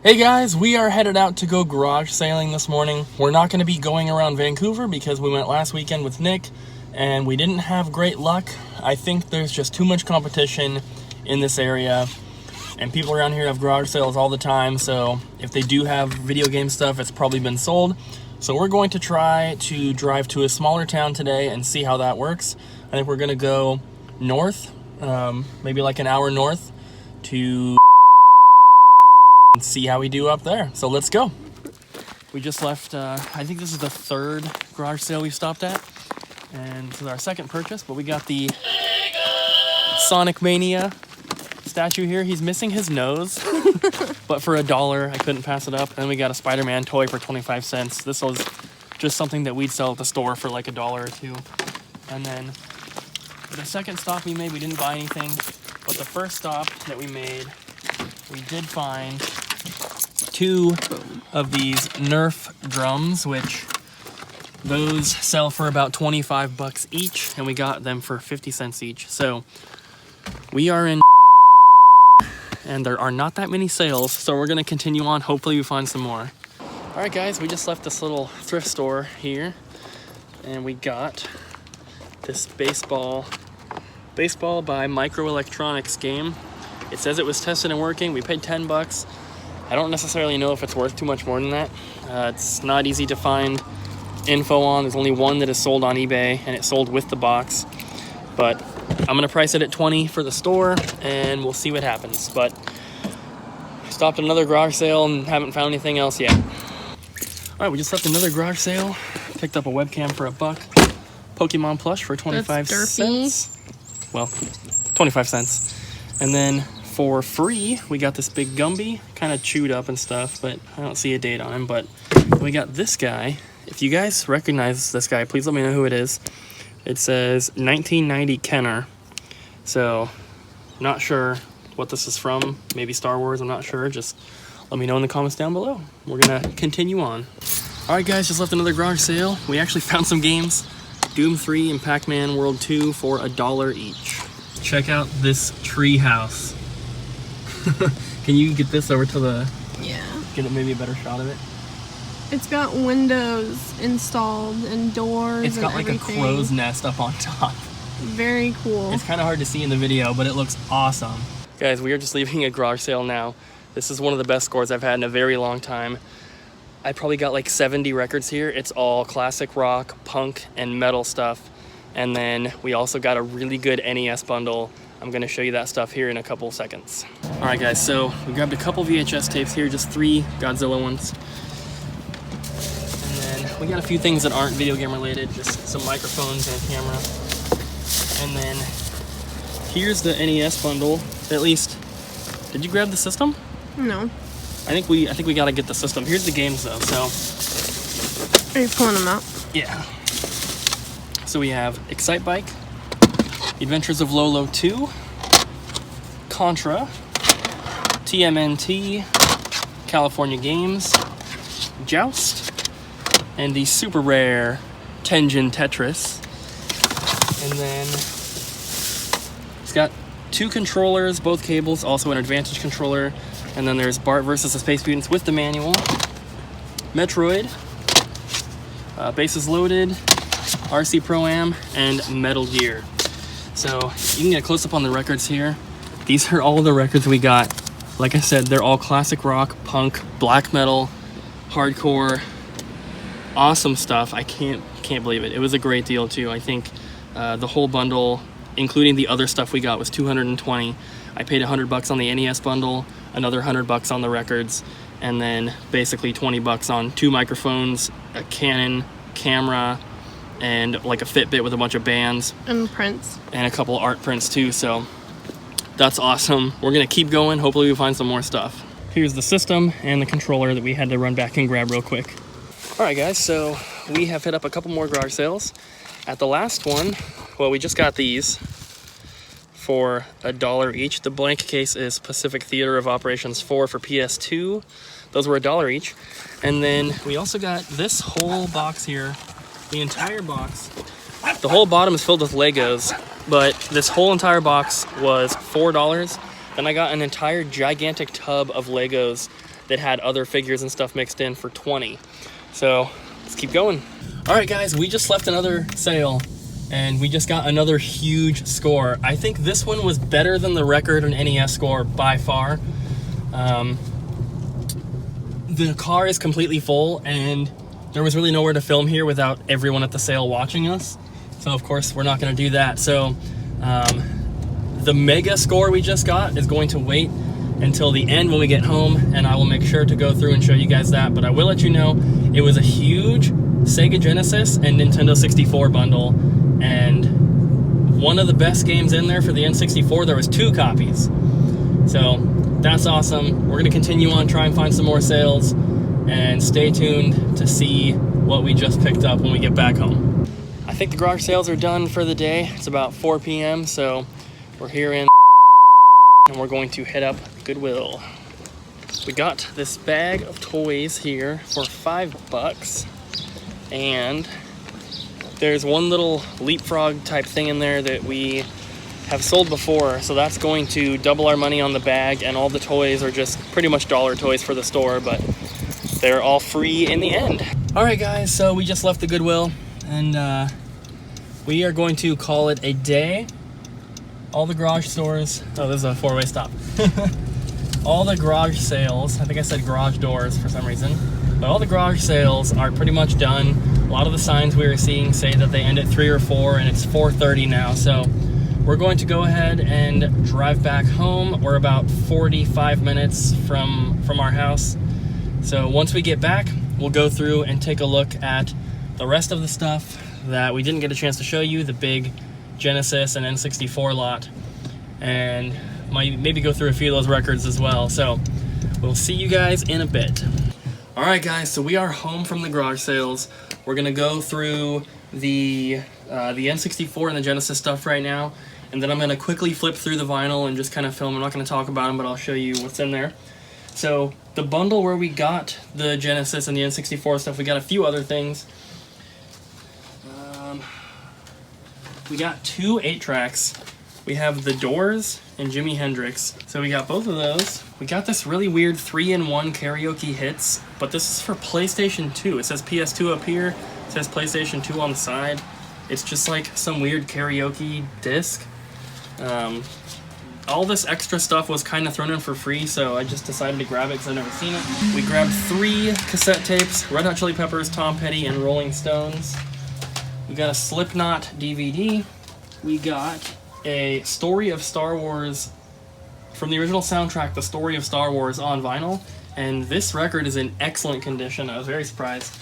Hey guys, we are headed out to go garage sailing this morning. We're not going to be going around Vancouver because we went last weekend with Nick and we didn't have great luck. I think there's just too much competition in this area and people around here have garage sales all the time, so if they do have video game stuff, it's probably been sold. So we're going to try to drive to a smaller town today and see how that works. I think we're going to go north, maybe like an hour north to and see how we do up there. So let's go. We just left, I think this is the third garage sale we've stopped at. And this is our second purchase, but we got the Sonic Mania statue here. He's missing his nose, but for $1, I couldn't pass it up. And we got a Spider-Man toy for 25 cents. This was just something that we'd sell at the store for like $1 or $2. And then for the second stop we made, we didn't buy anything. But the first stop that we made, we did find 2 of these Nerf drums, which those sell for about 25 bucks each, and we got them for 50 cents each. So we are in and there are not that many sales, so we're gonna continue on. Hopefully we find some more. All right guys, we just left this little thrift store here and we got this baseball by Microelectronics game. It says it was tested and working. We paid 10 bucks. I don't necessarily know if it's worth too much more than that. It's not easy to find info on. There's only one that is sold on eBay and it sold with the box. But I'm gonna price it at 20 for the store and we'll see what happens. But I stopped at another garage sale and haven't found anything else yet. All right, we just left another garage sale. Picked up a webcam for $1. Pokemon plush for 25 cents. Well, 25 cents. And then for free, we got this big Gumby, kind of chewed up and stuff, but I don't see a date on him. But we got this guy. If you guys recognize this guy, please let me know who it is. It says 1990 Kenner. So, not sure what this is from. Maybe Star Wars, I'm not sure. Just let me know in the comments down below. We're gonna continue on. All right, guys, just left another garage sale. We actually found some games. Doom 3 and Pac-Man World 2 for $1 each. Check out this tree house. Can you get this over to the... Yeah. Get maybe a better shot of it? It's got windows installed and doors. It's got like everything. A crow's nest up on top. Very cool. It's kind of hard to see in the video, but it looks awesome. Guys, we are just leaving a garage sale now. This is one of the best scores I've had in a very long time. I probably got like 70 records here. It's all classic rock, punk, and metal stuff. And then we also got a really good NES bundle. I'm gonna show you that stuff here in a couple seconds. All right guys, so we grabbed a couple VHS tapes here, just 3 Godzilla ones. And then we got a few things that aren't video game related, just some microphones and a camera. And then here's the NES bundle. At least, did you grab the system? No. I think we gotta get the system. Here's the games though, so. Are you pulling them out? Yeah. So we have Excite Bike, Adventures of Lolo 2, Contra, TMNT, California Games, Joust, and the super rare Tengen Tetris. And then it's got 2 controllers, both cables, also an Advantage controller. And then there's Bart versus the Space Mutants with the manual, Metroid, Bases Loaded, RC Pro-Am, and Metal Gear. So you can get a close-up on the records here. These are all the records we got. Like I said, they're all classic rock, punk, black metal, hardcore, awesome stuff. I can't believe it. It was a great deal too. I think the whole bundle, including the other stuff we got, was $220. I paid $100 on the NES bundle, another $100 on the records, and then basically 20 bucks on 2 microphones, a Canon camera, and like a Fitbit with a bunch of bands. And prints. And a couple art prints too, so that's awesome. We're gonna keep going. Hopefully we find some more stuff. Here's the system and the controller that we had to run back and grab real quick. All right guys, so we have hit up a couple more garage sales. At the last one, well, we just got these for $1 each. The blank case is Pacific Theater of Operations 4 for PS2. Those were $1 each. And then we also got this whole box here. The entire box. The whole bottom is filled with Legos, but this whole entire box was $4. Then I got an entire gigantic tub of Legos that had other figures and stuff mixed in for $20. So let's keep going. All right, guys, we just left another sale and we just got another huge score. I think this one was better than the record and NES score by far. The car is completely full and there was really nowhere to film here without everyone at the sale watching us. So of course we're not gonna do that. So the mega score we just got is going to wait until the end when we get home, and I will make sure to go through and show you guys that. But I will let you know, it was a huge Sega Genesis and Nintendo 64 bundle, and one of the best games in there for the N64, there was 2 copies. So that's awesome. We're gonna continue on, try and find some more sales, and stay tuned to see what we just picked up when we get back home. I think the garage sales are done for the day. It's about 4 p.m. so we're here in and we're going to head up Goodwill. We got this bag of toys here for $5, and there's one little leapfrog type thing in there that we have sold before, so that's going to double our money on the bag, and all the toys are just pretty much dollar toys for the store, but they're all free in the end. All right, guys, so we just left the Goodwill, and we are going to call it a day. All the garage stores, oh, this is a 4-way stop. All the garage sales, I think I said garage doors for some reason, but all the garage sales are pretty much done. A lot of the signs we were seeing say that they end at 3 or 4, and it's 4:30 now, so we're going to go ahead and drive back home. We're about 45 minutes from our house. So once we get back, we'll go through and take a look at the rest of the stuff that we didn't get a chance to show you, the big Genesis and N64 lot, and might maybe go through a few of those records as well. So we'll see you guys in a bit. All right, guys, so we are home from the garage sales. We're gonna go through the N64 and the Genesis stuff right now, and then I'm gonna quickly flip through the vinyl and just kind of film. I'm not gonna talk about them, but I'll show you what's in there. So the bundle where we got the Genesis and the N64 stuff, we got a few other things. We got 2 8-tracks. We have The Doors and Jimi Hendrix. So we got both of those. We got this really weird 3-in-1 karaoke hits, but this is for PlayStation 2. It says PS2 up here, it says PlayStation 2 on the side. It's just like some weird karaoke disc. All this extra stuff was kind of thrown in for free, so I just decided to grab it because I've never seen it. We grabbed 3 cassette tapes, Red Hot Chili Peppers, Tom Petty, and Rolling Stones. We got a Slipknot DVD. We got a Story of Star Wars from the original soundtrack, The Story of Star Wars, on vinyl, and this record is in excellent condition. I was very surprised.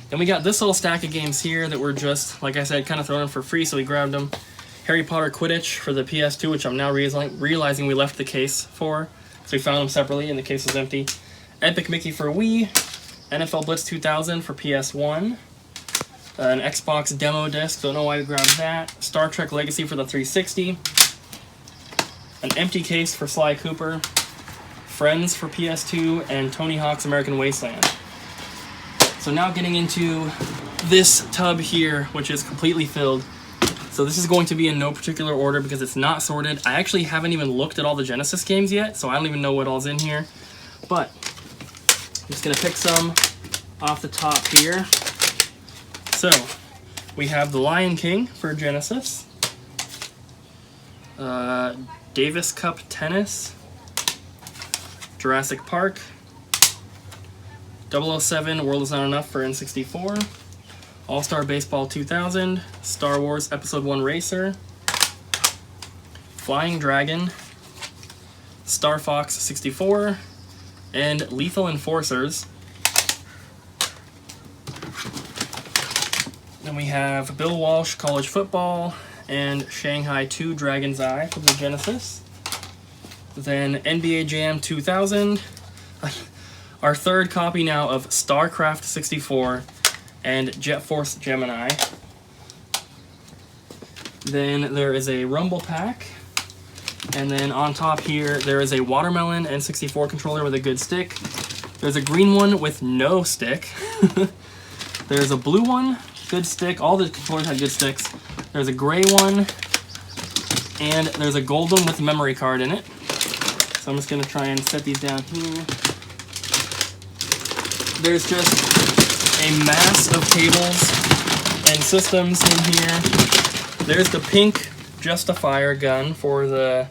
Then we got this little stack of games here that were just, like I said, kind of thrown in for free, so we grabbed them. Harry Potter Quidditch for the PS2, which I'm now realizing we left the case for, so we found them separately and the case was empty. Epic Mickey for Wii, NFL Blitz 2000 for PS1, an Xbox demo disc, don't know why we grabbed that, Star Trek Legacy for the 360, an empty case for SicCooper, Friends for PS2, and Tony Hawk's American Wasteland. So now getting into this tub here, which is completely filled. So this is going to be in no particular order because it's not sorted. I actually haven't even looked at all the Genesis games yet, so I don't even know what all's in here. But I'm just gonna pick some off the top here. So we have The Lion King for Genesis, Davis Cup Tennis, Jurassic Park, 007 World Is Not Enough for N64, All-Star Baseball 2000, Star Wars Episode 1 Racer, Flying Dragon, Star Fox 64, and Lethal Enforcers. Then we have Bill Walsh College Football and Shanghai 2 Dragon's Eye for the Genesis. Then NBA Jam 2000, our third copy now of StarCraft 64 and Jet Force Gemini. Then there is a Rumble Pack, and then on top here there is a Watermelon N64 controller with a good stick. There's a green one with no stick. There's a blue one, good stick. All the controllers had good sticks. There's a gray one, and there's a gold one with a memory card in it. So I'm just gonna try and set these down here. there's just a mass of cables and systems in here. There's the pink Justifier gun for the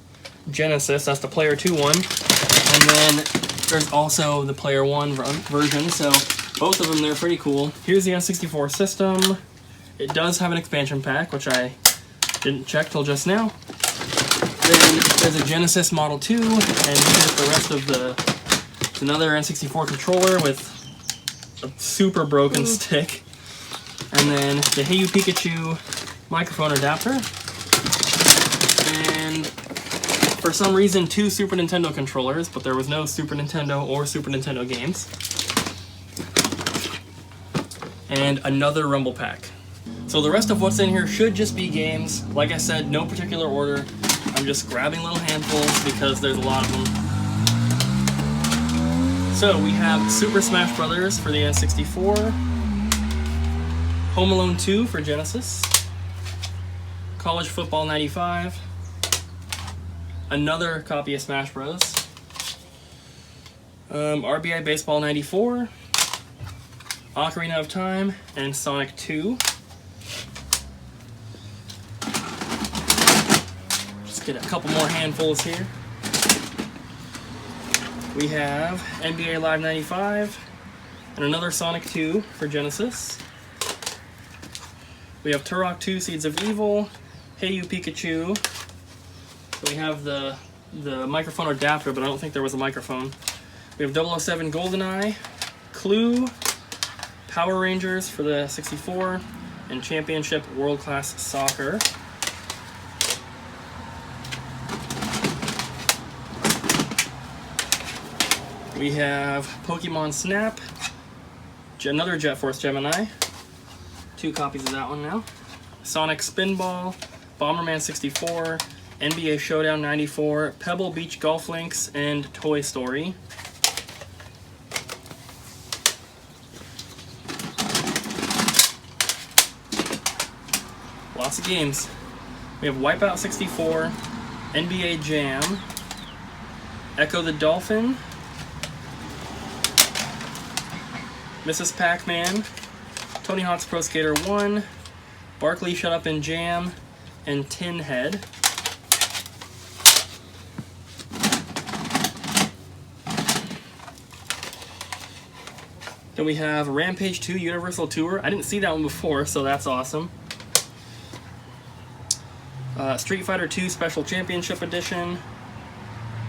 Genesis. That's the Player 2 one. And then there's also the Player 1 version. So both of them, they're pretty cool. Here's the N64 system. It does have an expansion pack, which I didn't check till just now. Then there's a Genesis Model 2, and here's the rest of it's another N64 controller with a super broken stick. And then the Hey You Pikachu microphone adapter. And for some reason, 2 Super Nintendo controllers, but there was no Super Nintendo or Super Nintendo games. And another Rumble Pack. So the rest of what's in here should just be games. Like I said, no particular order. I'm just grabbing little handfuls because there's a lot of them. So we have Super Smash Bros. For the N64, Home Alone 2 for Genesis, College Football 95, another copy of Smash Bros, RBI Baseball 94, Ocarina of Time, and Sonic 2. Just get a couple more handfuls here. We have NBA Live 95 and another Sonic 2 for Genesis. We have Turok 2 Seeds of Evil, Hey You Pikachu. So we have the microphone adapter, but I don't think there was a microphone. We have 007 GoldenEye, Clue, Power Rangers for the 64, and Championship World Class Soccer. We have Pokemon Snap, another Jet Force Gemini, 2 copies of that one now, Sonic Spinball, Bomberman 64, NBA Showdown 94, Pebble Beach Golf Links, and Toy Story. Lots of games. We have Wipeout 64, NBA Jam, Echo the Dolphin, Mrs. Pac-Man, Tony Hawk's Pro Skater 1, Barkley Shut Up and Jam, and Tin Head. Then we have Rampage 2 Universal Tour. I didn't see that one before, so that's awesome. Street Fighter 2 Special Championship Edition,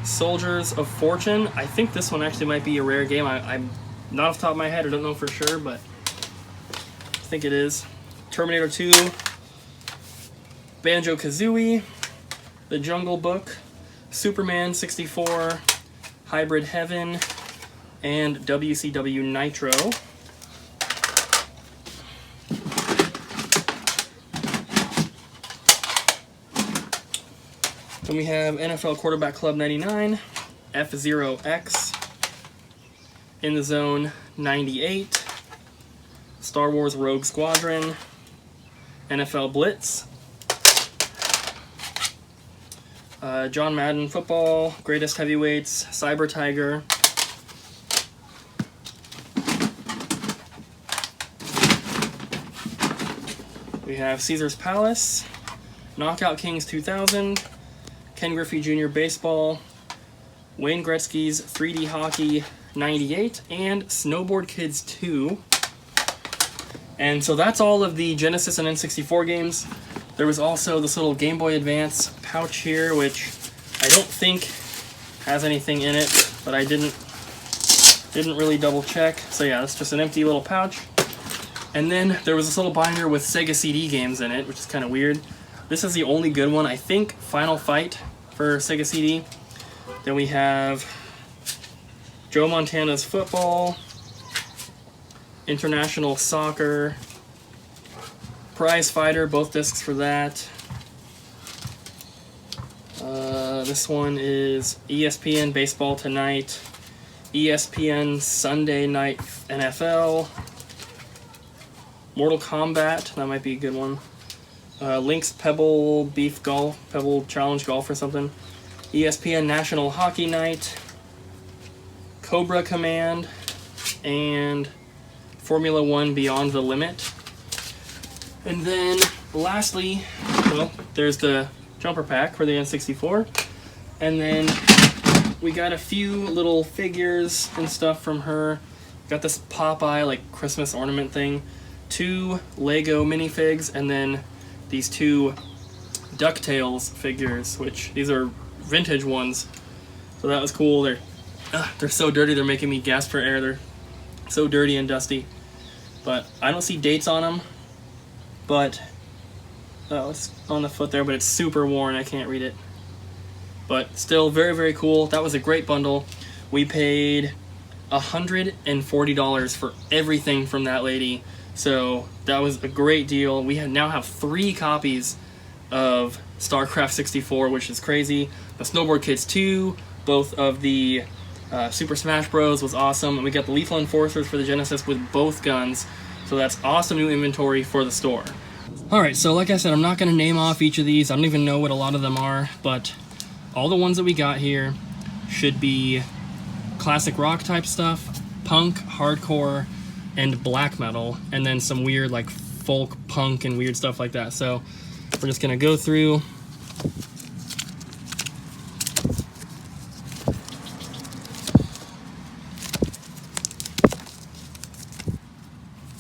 Soldiers of Fortune. I think this one actually might be a rare game. I'm not off the top of my head, I don't know for sure, but I think it is. Terminator 2, Banjo-Kazooie, The Jungle Book, Superman 64, Hybrid Heaven, and WCW Nitro. Then we have NFL Quarterback Club 99, F-Zero X, In the Zone 98, Star Wars Rogue Squadron, NFL Blitz, John Madden Football, Greatest Heavyweights, Cyber Tiger, we have Caesar's Palace, Knockout Kings 2000, Ken Griffey Jr. Baseball, Wayne Gretzky's 3D Hockey 98, and Snowboard Kids 2. And so that's all of the Genesis and N64 games. There was also this little Game Boy Advance pouch here, which I don't think has anything in it, but I didn't really double check. So yeah, it's just an empty little pouch. And then there was this little binder with Sega CD games in it, which is kind of weird. This is the only good one, I think. Final Fight for Sega CD. Then we have Joe Montana's Football, International Soccer, Prize Fighter, both discs for that. This one is ESPN Baseball Tonight, ESPN Sunday Night NFL, Mortal Kombat, that might be a good one. Link's Pebble Challenge Golf or something. ESPN National Hockey Night, Cobra Command, and Formula One Beyond the Limit. And then lastly, well, there's the jumper pack for the N64. And then we got a few little figures and stuff from her. Got this Popeye like Christmas ornament thing, 2 Lego minifigs, and then these 2 DuckTales figures, which these are vintage ones. So that was cool. They're so dirty, they're making me gasp for air. They're so dirty and dusty. But I don't see dates on them. But it's on the foot there, but it's super worn. I can't read it. But still very, very cool. That was a great bundle. We paid $140 for everything from that lady. So that was a great deal. We now have 3 copies of StarCraft 64, which is crazy. The Snowboard Kids 2, both of the Super Smash Bros. Was awesome. And we got the Lethal Enforcers for the Genesis with both guns. So that's awesome new inventory for the store. Alright, so like I said, I'm not going to name off each of these. I don't even know what a lot of them are, but all the ones that we got here should be classic rock type stuff, punk, hardcore, and black metal, and then some weird like folk punk and weird stuff like that. So we're just going to go through.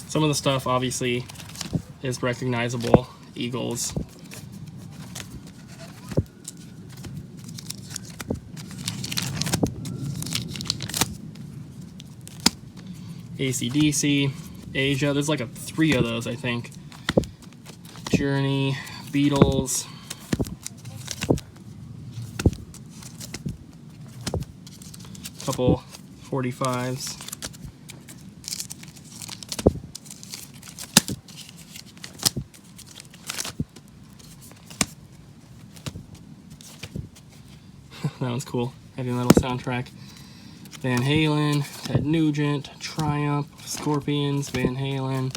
Some of the stuff obviously is recognizable. Eagles. AC/DC, Asia, there's like 3 of those, I think. Journey, Beatles. Couple 45s. That one's cool. Heavy metal soundtrack. Van Halen, Ted Nugent, Triumph, Scorpions, Van Halen,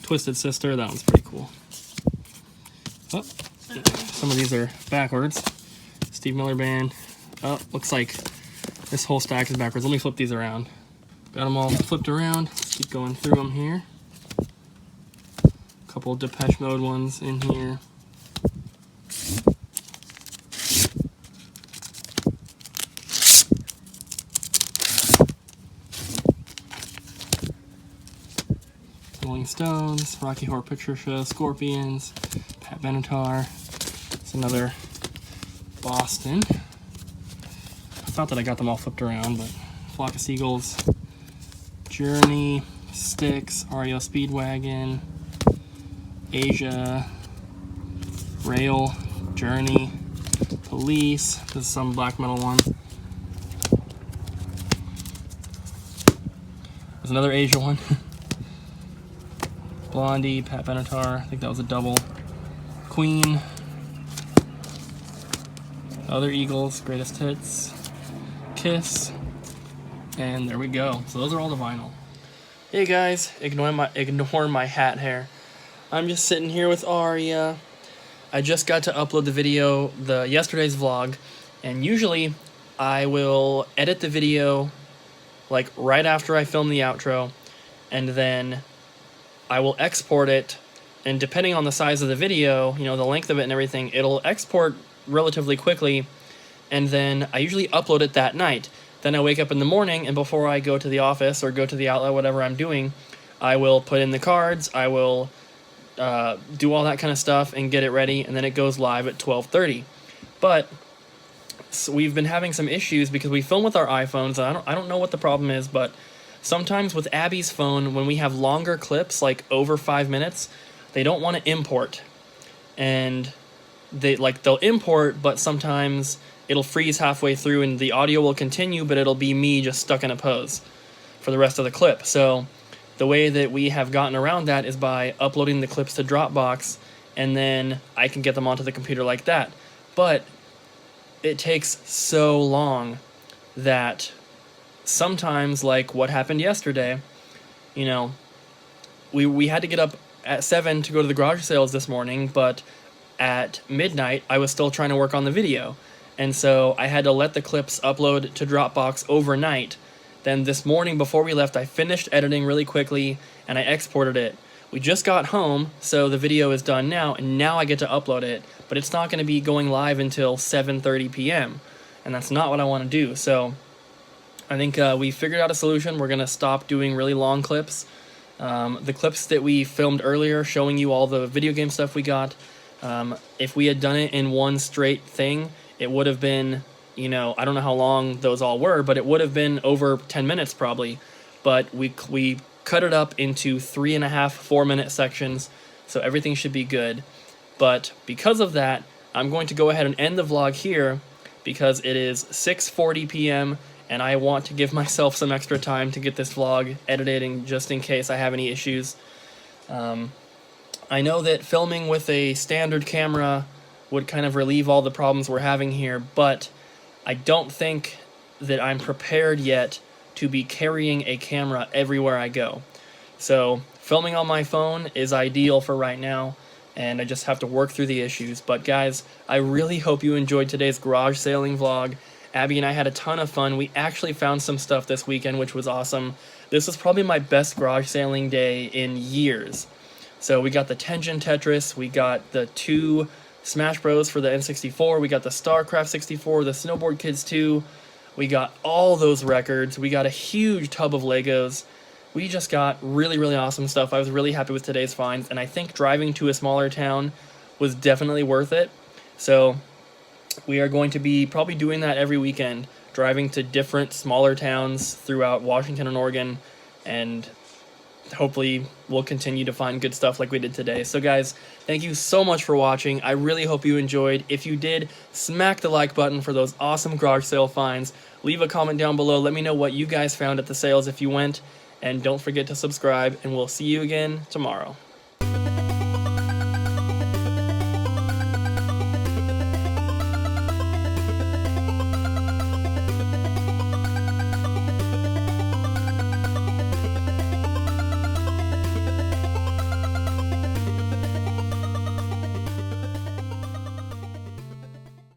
Twisted Sister. That one's pretty cool. Oh, some of these are backwards. Steve Miller Band. Oh, looks like this whole stack is backwards. Let me flip these around. Got them all flipped around. Let's keep going through them here. A couple Depeche Mode ones in here. Rolling Stones, Rocky Horror Picture Show, Scorpions, Pat Benatar. It's another Boston. I thought that I got them all flipped around, but Flock of Seagulls, Journey, Styx, REO Speedwagon, Asia, Rail, Journey, Police. This is some black metal one. There's another Asia one. Blondie, Pat Benatar, I think that was a double. Queen, other Eagles, Greatest Hits, Kiss, and there we go. So those are all the vinyl. Hey guys, ignore my hat hair. I'm just sitting here with Aria. I just got to upload the video, yesterday's vlog, and usually I will edit the video like right after I film the outro, and then I will export it, and depending on the size of the video, the length of it and everything, it'll export relatively quickly, and then I usually upload it that night. Then I wake up in the morning, and before I go to the office or go to the outlet, whatever I'm doing, I will put in the cards, I will do all that kind of stuff and get it ready, and then it goes live at 12:30. But so we've been having some issues because we film with our iPhones, and I don't know what the problem is, but sometimes with Abby's phone, when we have longer clips, like over 5 minutes, they don't want to import. And they'll import, but sometimes it'll freeze halfway through and the audio will continue, but it'll be me just stuck in a pose for the rest of the clip. So the way that we have gotten around that is by uploading the clips to Dropbox, and then I can get them onto the computer like that. But it takes so long that sometimes, like what happened yesterday, we had to get up at 7 to go to the garage sales this morning, but at midnight I was still trying to work on the video, and so I had to let the clips upload to Dropbox overnight, Then this morning before we left, I finished editing really quickly and I exported it. We just got home, so the video is done now, and now I get to upload it, but it's not going to be going live until 7:30 p.m., and that's not what I want to do. So I think we figured out a solution. We're going to stop doing really long clips. The clips that we filmed earlier showing you all the video game stuff we got, if we had done it in one straight thing, it would have been, you know, I don't know how long those all were, but it would have been over 10 minutes probably. But we cut it up into 3.5, 4-minute sections, so everything should be good. But because of that, I'm going to go ahead and end the vlog here because it is 6:40 p.m. and I want to give myself some extra time to get this vlog editing just in case I have any issues. I know that filming with a standard camera would kind of relieve all the problems we're having here, but I don't think that I'm prepared yet to be carrying a camera everywhere I go. So filming on my phone is ideal for right now, and I just have to work through the issues. But guys, I really hope you enjoyed today's garage sailing vlog. Abby and I had a ton of fun. We actually found some stuff this weekend, which was awesome. This was probably my best garage sailing day in years. So we got the Tengen Tetris, we got the 2 Smash Bros for the N64, we got the StarCraft 64, the Snowboard Kids 2, we got all those records, we got a huge tub of Legos. We just got really, really awesome stuff. I was really happy with today's finds, and I think driving to a smaller town was definitely worth it. So we are going to be probably doing that every weekend, driving to different smaller towns throughout Washington and Oregon, and hopefully we'll continue to find good stuff like we did today. So guys, thank you so much for watching. I really hope you enjoyed. If you did, smack the like button for those awesome garage sale finds. Leave a comment down below. Let me know what you guys found at the sales if you went. And don't forget to subscribe, and we'll see you again tomorrow.